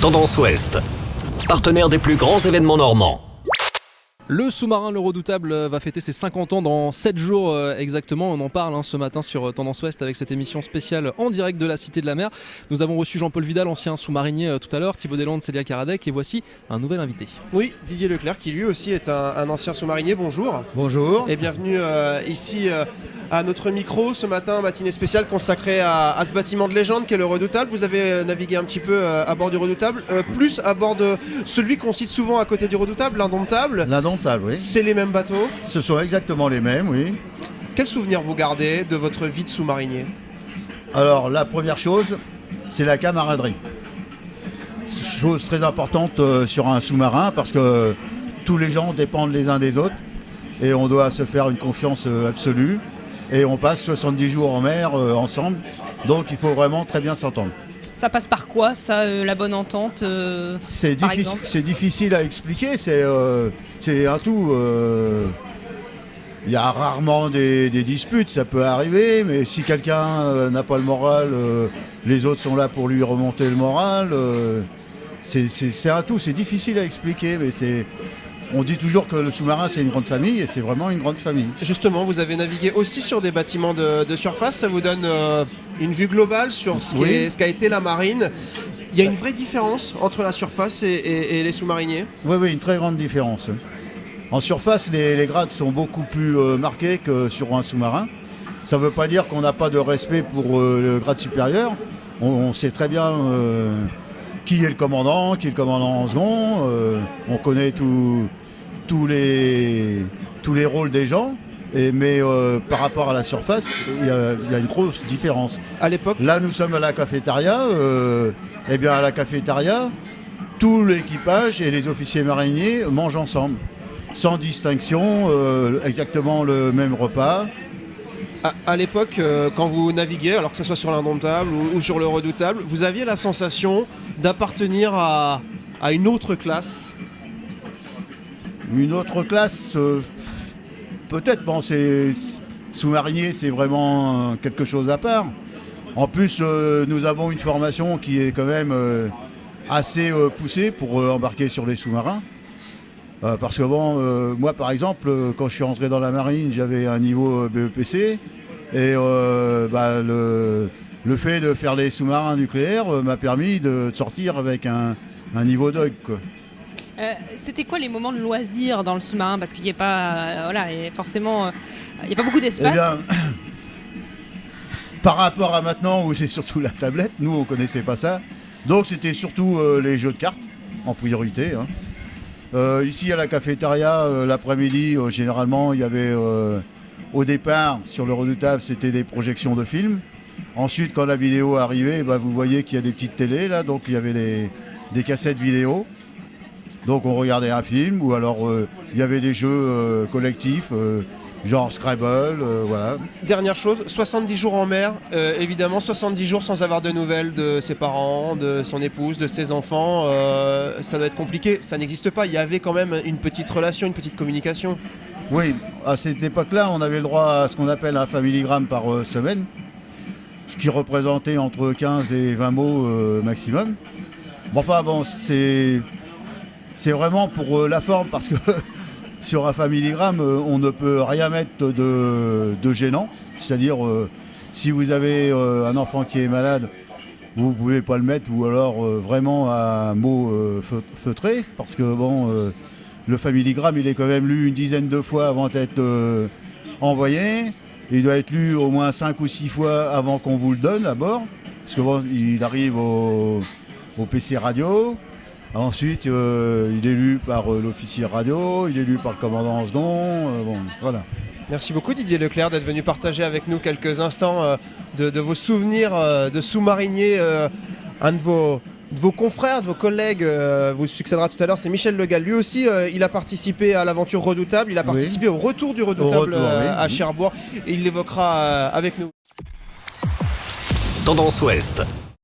Tendance Ouest, partenaire des plus grands événements normands. Le sous-marin Le Redoutable va fêter ses 50 ans dans 7 jours exactement. On en parle ce matin sur Tendance Ouest avec cette émission spéciale en direct de la Cité de la Mer. Nous avons reçu Jean-Paul Vidal, ancien sous-marinier tout à l'heure, Thibaut Deslandes, Célia Karadec, et voici un nouvel invité. Oui, Didier Leclerc qui lui aussi est un ancien sous-marinier. Bonjour. Bonjour. Et bienvenue ici à notre micro ce matin, matinée spéciale consacrée à ce bâtiment de légende qu'est le Redoutable. Vous avez navigué un petit peu à bord du Redoutable, plus à bord de celui qu'on cite souvent à côté du Redoutable, l'Indomptable. L'Indomptable, oui. C'est les mêmes bateaux. Ce sont exactement les mêmes, oui. Quel souvenir vous gardez de votre vie de sous-marinier ? Alors, la première chose, c'est la camaraderie. Chose très importante sur un sous-marin parce que tous les gens dépendent les uns des autres et on doit se faire une confiance absolue. Et on passe 70 jours en mer ensemble, donc il faut vraiment très bien s'entendre. Ça passe par quoi, ça, la bonne entente C'est difficile à expliquer, c'est un tout. Il y a rarement des disputes, ça peut arriver, mais si quelqu'un n'a pas le moral, les autres sont là pour lui remonter le moral. C'est un tout, c'est difficile à expliquer, mais on dit toujours que le sous-marin c'est une grande famille et c'est vraiment une grande famille. Justement, vous avez navigué aussi sur des bâtiments de surface, ça vous donne une vue globale sur ce qu'a été la marine. Il y a une vraie différence entre la surface et les sous-mariniers ? Oui, une très grande différence. En surface, les grades sont beaucoup plus marqués que sur un sous-marin. Ça ne veut pas dire qu'on n'a pas de respect pour le grade supérieur. On sait très bien qui est le commandant en second. On connaît tous les rôles des gens, mais par rapport à la surface, il y a une grosse différence. À l'époque, là, nous sommes à la cafétéria. À la cafétéria, tout l'équipage et les officiers mariniers mangent ensemble, sans distinction, exactement le même repas. À l'époque, quand vous naviguiez, alors que ce soit sur l'Indomptable ou sur le Redoutable, vous aviez la sensation d'appartenir à une autre classe ? Une autre classe, peut-être, sous-marinier, c'est vraiment quelque chose à part. En plus, nous avons une formation qui est quand même assez poussée pour embarquer sur les sous-marins. Parce que moi par exemple, quand je suis rentré dans la marine, j'avais un niveau BEPC et le fait de faire les sous-marins nucléaires m'a permis de sortir avec un niveau DOG, quoi. C'était quoi les moments de loisirs dans le sous-marin ? Parce qu'il n'y a pas, forcément, il n'y a pas beaucoup d'espace. Par rapport à maintenant où c'est surtout la tablette, nous on ne connaissait pas ça. Donc c'était surtout les jeux de cartes en priorité. Ici à la cafétéria, l'après-midi, généralement il y avait au départ sur le Redoutable, c'était des projections de films. Ensuite quand la vidéo arrivait, vous voyez qu'il y a des petites télés là, donc il y avait des cassettes vidéo. Donc on regardait un film ou alors il y avait des jeux collectifs, genre Scrabble, voilà. Dernière chose, 70 jours en mer, évidemment 70 jours sans avoir de nouvelles de ses parents, de son épouse, de ses enfants, ça doit être compliqué, ça n'existe pas, il y avait quand même une petite relation, une petite communication. Oui, à cette époque-là, on avait le droit à ce qu'on appelle un familigramme par semaine, ce qui représentait entre 15 et 20 mots maximum. C'est vraiment pour la forme parce que sur un familigramme, on ne peut rien mettre de gênant. C'est-à-dire, si vous avez un enfant qui est malade, vous ne pouvez pas le mettre ou alors vraiment un mot feutré parce que le familigramme, il est quand même lu une dizaine de fois avant d'être envoyé. Il doit être lu au moins 5 ou 6 fois avant qu'on vous le donne à bord. Parce que il arrive au PC radio. Ensuite, il est lu par l'officier radio, il est lu par le commandant en second, voilà. Merci beaucoup Didier Leclerc d'être venu partager avec nous quelques instants de vos souvenirs de sous-marinier. Un de vos confrères, de vos collègues vous succédera tout à l'heure, c'est Michel Legal. Lui aussi, il a participé à l'aventure Redoutable, il a participé au retour du Redoutable à Cherbourg et il l'évoquera avec nous. Tendance Ouest.